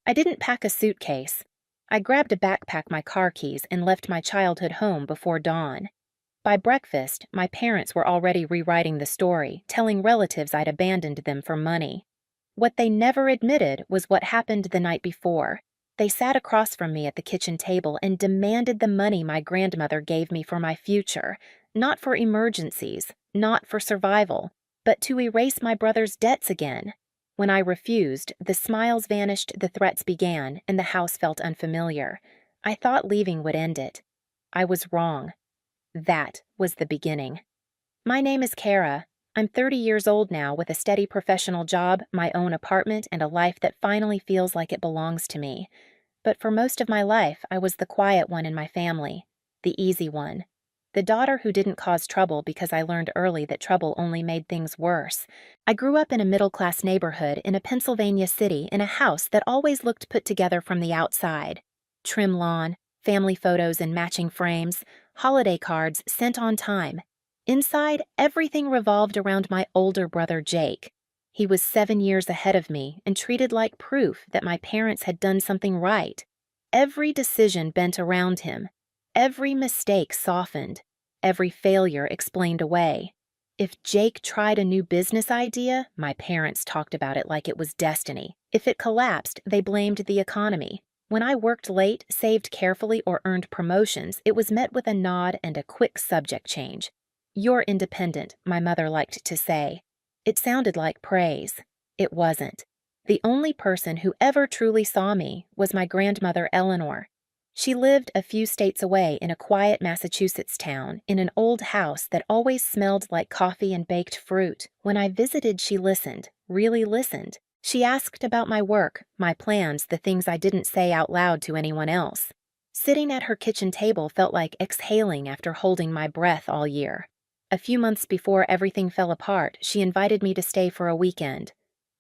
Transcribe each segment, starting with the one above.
I didn't pack a suitcase. I grabbed a backpack, my car keys, and left my childhood home before dawn. By breakfast, my parents were already rewriting the story, telling relatives I'd abandoned them for money. What they never admitted was what happened the night before. They sat across from me at the kitchen table and demanded the money my grandmother gave me for my future, not for emergencies, not for survival, but to erase my brother's debts again. When I refused, the smiles vanished, the threats began, and the house felt unfamiliar. I thought leaving would end it. I was wrong. That was the beginning. My name is Kara. I'm 30 years old now with a steady professional job, my own apartment, and a life that finally feels like it belongs to me. But for most of my life, I was the quiet one in my family, the easy one. The daughter who didn't cause trouble because I learned early that trouble only made things worse. I grew up in a middle-class neighborhood in a Pennsylvania city in a house that always looked put together from the outside. Trim lawn, family photos in matching frames, holiday cards sent on time. Inside, everything revolved around my older brother Jake. He was 7 years ahead of me and treated like proof that my parents had done something right. Every decision bent around him. Every mistake softened. Every failure explained away. If Jake tried a new business idea, my parents talked about it like it was destiny. If it collapsed, they blamed the economy. When I worked late, saved carefully, or earned promotions, it was met with a nod and a quick subject change. "You're independent," my mother liked to say. It sounded like praise. It wasn't. The only person who ever truly saw me was my grandmother Eleanor. She lived a few states away in a quiet Massachusetts town, in an old house that always smelled like coffee and baked fruit. When I visited, she listened, really listened. She asked about my work, my plans, the things I didn't say out loud to anyone else. Sitting at her kitchen table felt like exhaling after holding my breath all year. A few months before everything fell apart, she invited me to stay for a weekend.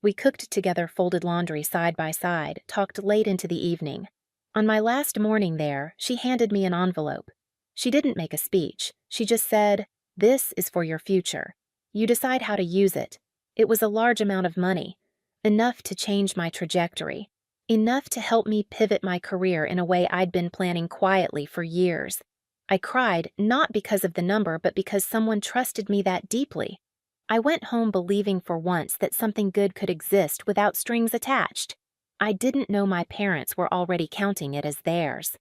We cooked together, folded laundry side by side, talked late into the evening. On my last morning there, she handed me an envelope. She didn't make a speech. She just said, "This is for your future. You decide how to use it." It was a large amount of money. Enough to change my trajectory. Enough to help me pivot my career in a way I'd been planning quietly for years. I cried, not because of the number, but because someone trusted me that deeply. I went home believing for once that something good could exist without strings attached. I didn't know my parents were already counting it as theirs.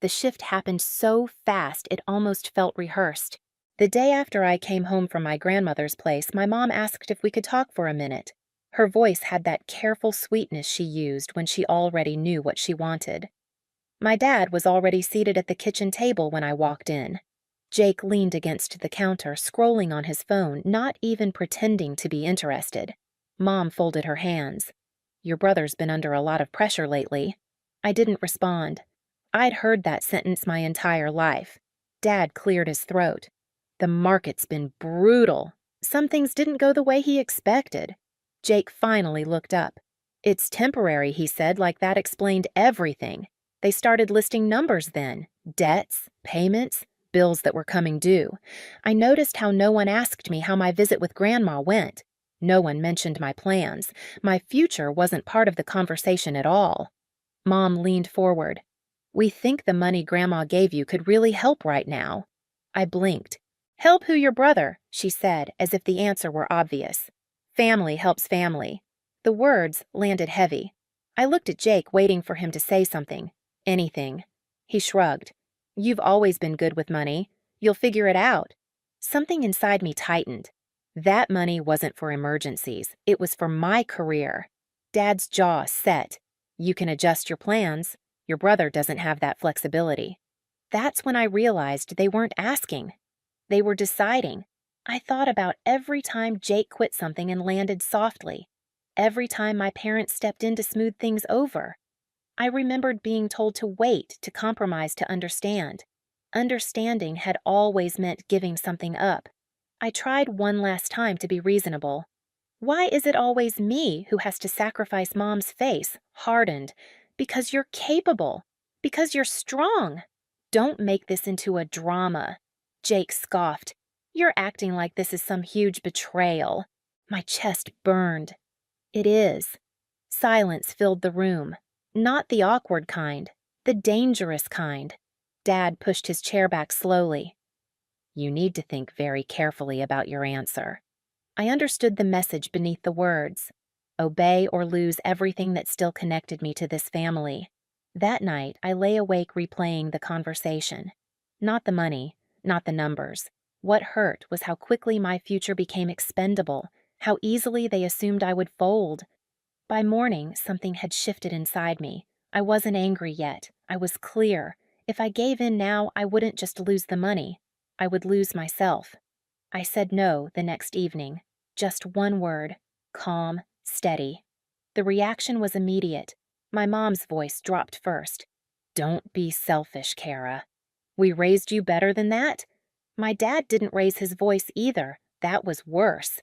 The shift happened so fast it almost felt rehearsed. The day after I came home from my grandmother's place, my mom asked if we could talk for a minute. Her voice had that careful sweetness she used when she already knew what she wanted. My dad was already seated at the kitchen table when I walked in. Jake leaned against the counter, scrolling on his phone, not even pretending to be interested. Mom folded her hands. "Your brother's been under a lot of pressure lately." I didn't respond. I'd heard that sentence my entire life. Dad cleared his throat. "The market's been brutal. Some things didn't go the way he expected." Jake finally looked up. "It's temporary," he said, like that explained everything. They started listing numbers then. Debts, payments, bills that were coming due. I noticed how no one asked me how my visit with Grandma went. No one mentioned my plans. My future wasn't part of the conversation at all. Mom leaned forward. "We think the money Grandma gave you could really help right now." I blinked. "Help who? Your brother?" she said, as if the answer were obvious. "Family helps family." The words landed heavy. I looked at Jake, waiting for him to say something. Anything. He shrugged. "You've always been good with money. You'll figure it out." Something inside me tightened. That money wasn't for emergencies. It was for my career. Dad's jaw set. "You can adjust your plans. Your brother doesn't have that flexibility." That's when I realized they weren't asking. They were deciding. I thought about every time Jake quit something and landed softly. Every time my parents stepped in to smooth things over. I remembered being told to wait, to compromise, to understand. Understanding had always meant giving something up. I tried one last time to be reasonable. "Why is it always me who has to sacrifice?" Mom's face hardened. "Because you're capable. Because you're strong. Don't make this into a drama." Jake scoffed. "You're acting like this is some huge betrayal." My chest burned. It is. Silence filled the room. Not the awkward kind, the dangerous kind. Dad pushed his chair back slowly. You need to think very carefully about your answer. I understood the message beneath the words. Obey or lose everything that still connected me to this family. That night, I lay awake replaying the conversation. Not the money, not the numbers. What hurt was how quickly my future became expendable, how easily they assumed I would fold. By morning, something had shifted inside me. I wasn't angry yet. I was clear. If I gave in now, I wouldn't just lose the money. I would lose myself. I said no the next evening. Just one word. Calm, steady. The reaction was immediate. My mom's voice dropped first. Don't be selfish, Kara. We raised you better than that? My dad didn't raise his voice either. That was worse.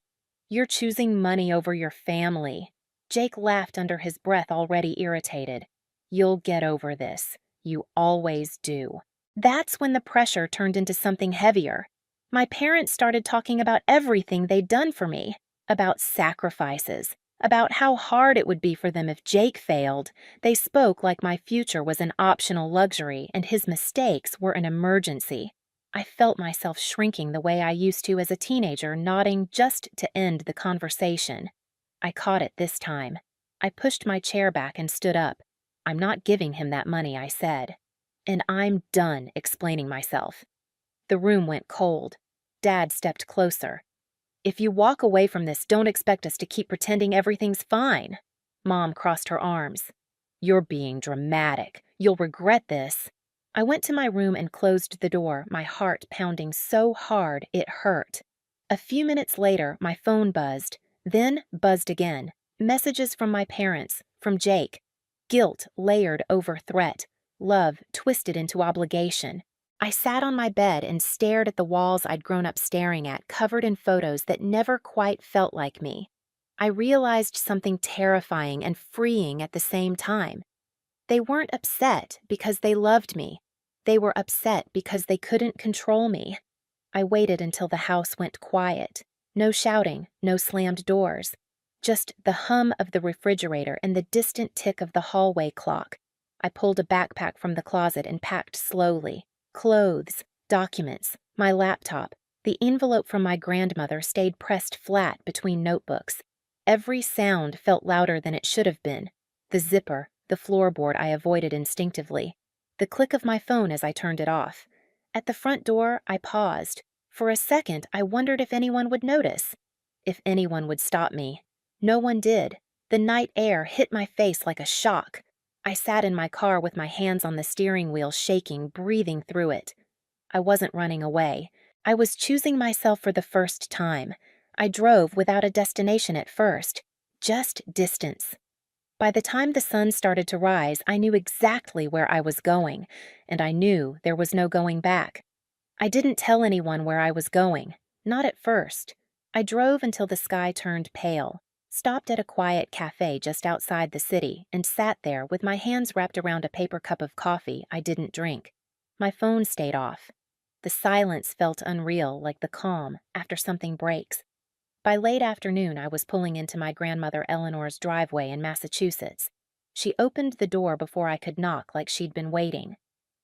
You're choosing money over your family. Jake laughed under his breath, already irritated. You'll get over this. You always do. That's when the pressure turned into something heavier. My parents started talking about everything they'd done for me, about sacrifices, about how hard it would be for them if Jake failed. They spoke like my future was an optional luxury and his mistakes were an emergency. I felt myself shrinking the way I used to as a teenager, nodding just to end the conversation. I caught it this time. I pushed my chair back and stood up. I'm not giving him that money, I said. And I'm done explaining myself. The room went cold. Dad stepped closer. If you walk away from this, don't expect us to keep pretending everything's fine. Mom crossed her arms. You're being dramatic. You'll regret this. I went to my room and closed the door, my heart pounding so hard it hurt. A few minutes later, my phone buzzed, then buzzed again. Messages from my parents, from Jake. Guilt layered over threat, love twisted into obligation. I sat on my bed and stared at the walls I'd grown up staring at, covered in photos that never quite felt like me. I realized something terrifying and freeing at the same time. They weren't upset because they loved me. They were upset because they couldn't control me. I waited until the house went quiet. No shouting, no slammed doors. Just the hum of the refrigerator and the distant tick of the hallway clock. I pulled a backpack from the closet and packed slowly. Clothes, documents, my laptop. The envelope from my grandmother stayed pressed flat between notebooks. Every sound felt louder than it should have been. The zipper, the floorboard I avoided instinctively. The click of my phone as I turned it off. At the front door, I paused. For a second, I wondered if anyone would notice. If anyone would stop me. No one did. The night air hit my face like a shock. I sat in my car with my hands on the steering wheel, shaking, breathing through it. I wasn't running away. I was choosing myself for the first time. I drove without a destination at first, just distance. By the time the sun started to rise, I knew exactly where I was going, and I knew there was no going back. I didn't tell anyone where I was going, not at first. I drove until the sky turned pale. Stopped at a quiet cafe just outside the city and sat there with my hands wrapped around a paper cup of coffee I didn't drink. My phone stayed off. The silence felt unreal, like the calm after something breaks. By late afternoon, I was pulling into my grandmother Eleanor's driveway in Massachusetts. She opened the door before I could knock, like she'd been waiting.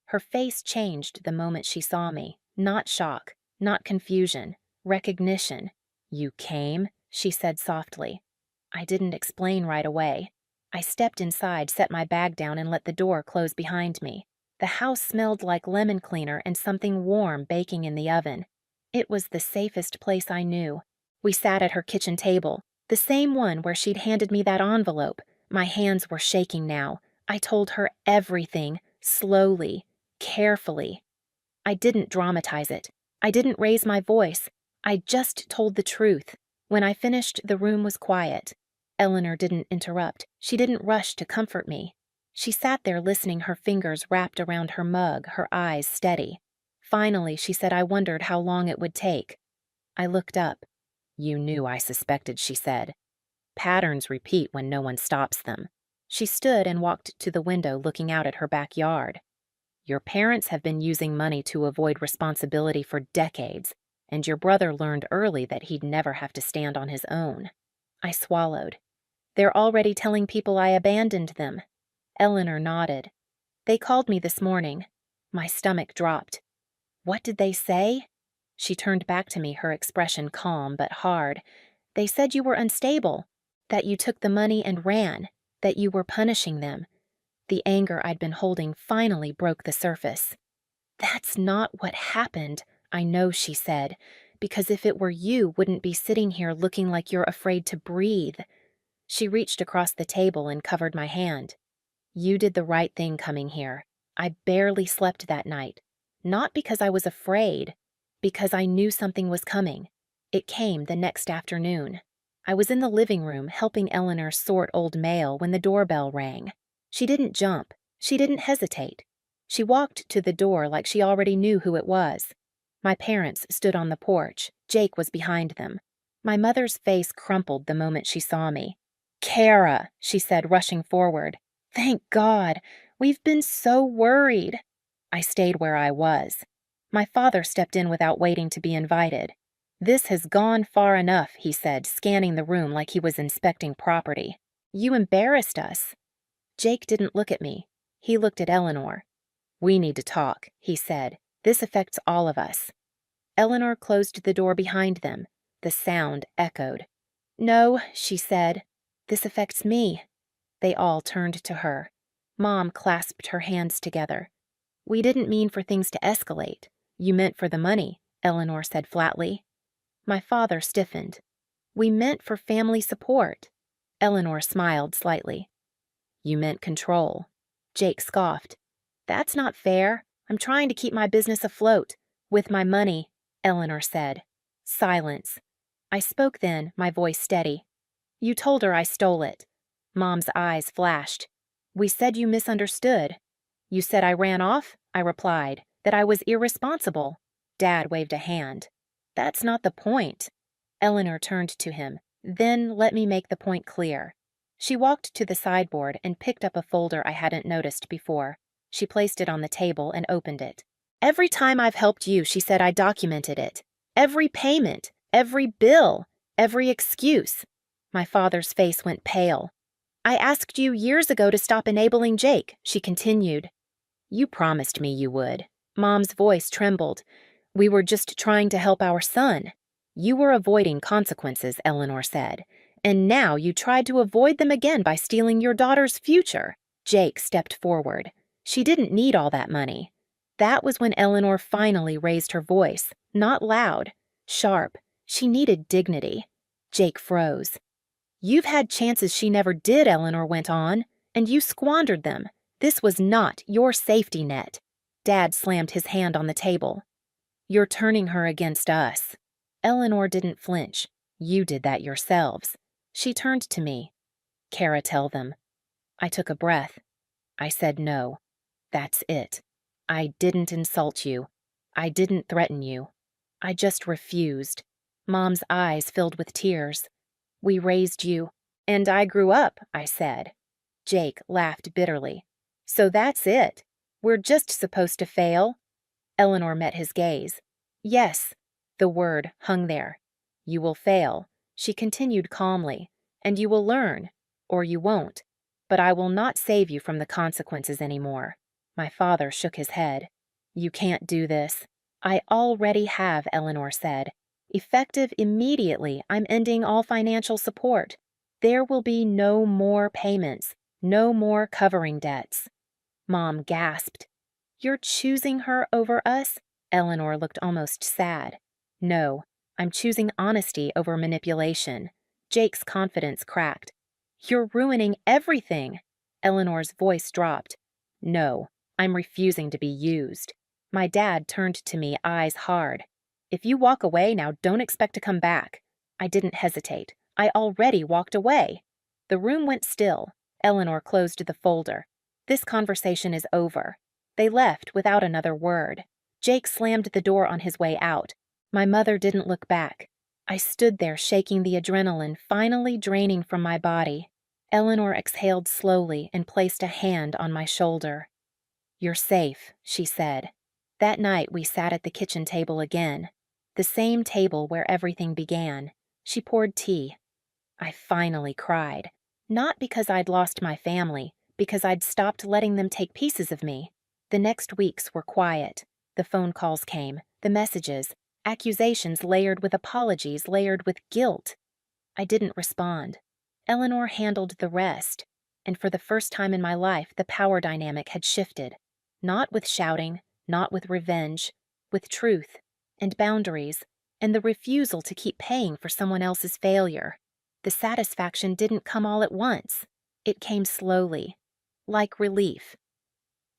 Her face changed the moment she saw me. Not shock, not confusion, recognition. You came? She said softly. I didn't explain right away. I stepped inside, set my bag down, and let the door close behind me. The house smelled like lemon cleaner and something warm baking in the oven. It was the safest place I knew. We sat at her kitchen table, the same one where she'd handed me that envelope. My hands were shaking now. I told her everything, slowly, carefully. I didn't dramatize it. I didn't raise my voice. I just told the truth. When I finished, the room was quiet. Eleanor didn't interrupt. She didn't rush to comfort me. She sat there listening, her fingers wrapped around her mug, her eyes steady. Finally, she said I wondered how long it would take. I looked up. You knew I suspected, she said. Patterns repeat when no one stops them. She stood and walked to the window, looking out at her backyard. Your parents have been using money to avoid responsibility for decades, and your brother learned early that he'd never have to stand on his own. I swallowed. They're already telling people I abandoned them. Eleanor nodded. They called me this morning. My stomach dropped. What did they say? She turned back to me, her expression calm but hard. They said you were unstable, that you took the money and ran, that you were punishing them. The anger I'd been holding finally broke the surface. That's not what happened, I know, she said, because if it were you, wouldn't be sitting here looking like you're afraid to breathe. She reached across the table and covered my hand. You did the right thing coming here. I barely slept that night. Not because I was afraid, because I knew something was coming. It came the next afternoon. I was in the living room helping Eleanor sort old mail when the doorbell rang. She didn't jump. She didn't hesitate. She walked to the door like she already knew who it was. My parents stood on the porch. Jake was behind them. My mother's face crumpled the moment she saw me. "Kara," she said, rushing forward. "Thank God. We've been so worried." I stayed where I was. My father stepped in without waiting to be invited. "This has gone far enough," he said, scanning the room like he was inspecting property. "You embarrassed us." Jake didn't look at me. He looked at Eleanor. "We need to talk," he said. "This affects all of us." Eleanor closed the door behind them. The sound echoed. "No," she said. "This affects me." They all turned to her. Mom clasped her hands together. "We didn't mean for things to escalate. You meant for the money," Eleanor said flatly. My father stiffened. "We meant for family support." Eleanor smiled slightly. "You meant control." Jake scoffed. "That's not fair. I'm trying to keep my business afloat. With my money," Eleanor said. Silence. I spoke then, my voice steady. "You told her I stole it." Mom's eyes flashed. "We said you misunderstood." "You said I ran off?" I replied. "That I was irresponsible." Dad waved a hand. "That's not the point." Eleanor turned to him. "Then let me make the point clear." She walked to the sideboard and picked up a folder I hadn't noticed before. She placed it on the table and opened it. "Every time I've helped you," she said, "I documented it. Every payment, every bill, every excuse." My father's face went pale. "I asked you years ago to stop enabling Jake," she continued. "You promised me you would." Mom's voice trembled. "We were just trying to help our son." "You were avoiding consequences," Eleanor said. "And now you tried to avoid them again by stealing your daughter's future." Jake stepped forward. "She didn't need all that money." That was when Eleanor finally raised her voice, not loud, sharp. She needed dignity. Jake froze. "You've had chances she never did," Eleanor went on, "and you squandered them. This was not your safety net." Dad slammed his hand on the table. "You're turning her against us." Eleanor didn't flinch. "You did that yourselves." She turned to me. "Kara, tell them." I took a breath. I said no. That's it. I didn't insult you. I didn't threaten you. I just refused. Mom's eyes filled with tears. "We raised you." "And I grew up," I said. Jake laughed bitterly. "So that's it. We're just supposed to fail." Eleanor met his gaze. "Yes." The word hung there. "You will fail," she continued calmly, "and you will learn, or you won't. But I will not save you from the consequences anymore." My father shook his head. "You can't do this." "I already have," Eleanor said. "Effective immediately, I'm ending all financial support. There will be no more payments, no more covering debts." Mom gasped. "You're choosing her over us?" Eleanor looked almost sad. "No, I'm choosing honesty over manipulation." Jake's confidence cracked. "You're ruining everything." Eleanor's voice dropped. "No, I'm refusing to be used." My dad turned to me, eyes hard. "If you walk away now, don't expect to come back." I didn't hesitate. I already walked away. The room went still. Eleanor closed the folder. "This conversation is over." They left without another word. Jake slammed the door on his way out. My mother didn't look back. I stood there shaking the adrenaline finally draining from my body. Eleanor exhaled slowly and placed a hand on my shoulder. "You're safe," she said. That night we sat at the kitchen table again. The same table where everything began. She poured tea. I finally cried. Not because I'd lost my family, because I'd stopped letting them take pieces of me. The next weeks were quiet. The phone calls came, the messages, accusations layered with apologies layered with guilt. I didn't respond. Eleanor handled the rest, and for the first time in my life, the power dynamic had shifted. Not with shouting, not with revenge, with truth, and boundaries, and the refusal to keep paying for someone else's failure. The satisfaction didn't come all at once. It came slowly, like relief.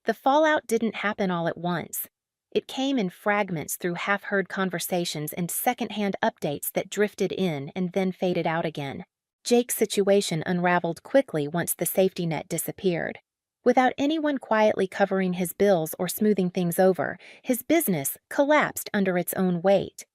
The fallout didn't happen all at once. It came in fragments through half-heard conversations and second-hand updates that drifted in and then faded out again. Jake's situation unraveled quickly once the safety net disappeared. Without anyone quietly covering his bills or smoothing things over, his business collapsed under its own weight.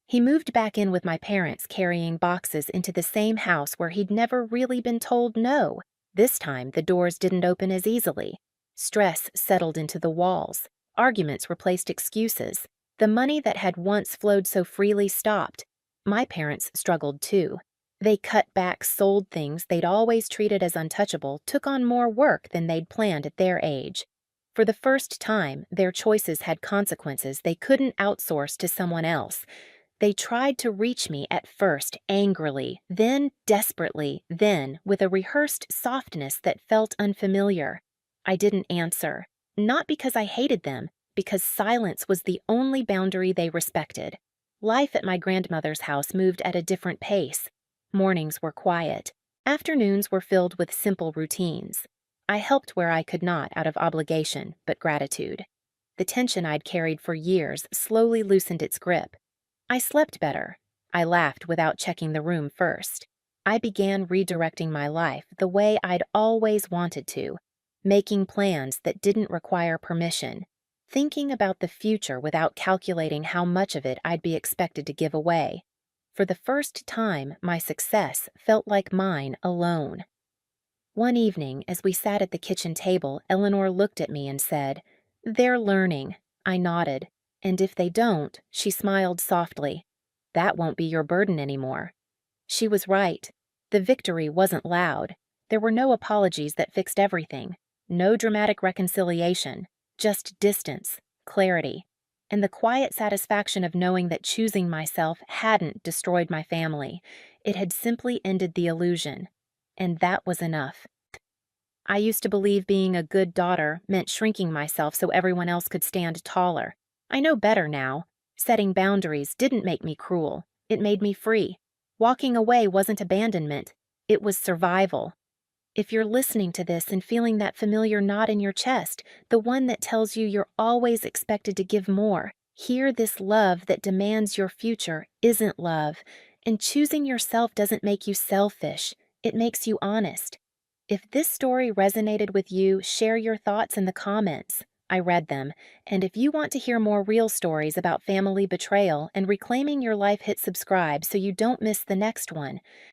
He moved back in with my parents, carrying boxes into the same house where he'd never really been told no. This time, the doors didn't open as easily. Stress settled into the walls. Arguments replaced excuses. The money that had once flowed so freely stopped. My parents struggled too. They cut back, sold things they'd always treated as untouchable, took on more work than they'd planned at their age. For the first time, their choices had consequences they couldn't outsource to someone else. They tried to reach me at first angrily, then desperately, then with a rehearsed softness that felt unfamiliar. I didn't answer, not because I hated them, because silence was the only boundary they respected. Life at my grandmother's house moved at a different pace. Mornings were quiet. Afternoons were filled with simple routines. I helped where I could not out of obligation, but gratitude. The tension I'd carried for years slowly loosened its grip. I slept better. I laughed without checking the room first. I began redirecting my life the way I'd always wanted to, making plans that didn't require permission, thinking about the future without calculating how much of it I'd be expected to give away. For the first time, my success felt like mine alone. One evening, as we sat at the kitchen table, Eleanor looked at me and said, "They're learning." I nodded. "And if they don't," she smiled softly, "that won't be your burden anymore." She was right. The victory wasn't loud. There were no apologies that fixed everything. No dramatic reconciliation. Just distance, clarity, and the quiet satisfaction of knowing that choosing myself hadn't destroyed my family. It had simply ended the illusion. And that was enough. I used to believe being a good daughter meant shrinking myself so everyone else could stand taller. I know better now. Setting boundaries didn't make me cruel. It made me free. Walking away wasn't abandonment. It was survival. If you're listening to this and feeling that familiar knot in your chest, the one that tells you you're always expected to give more, hear this: love that demands your future isn't love, and choosing yourself doesn't make you selfish. It makes you honest. If this story resonated with you, share your thoughts in the comments. I read them, and if you want to hear more real stories about family betrayal and reclaiming your life, hit subscribe so you don't miss the next one.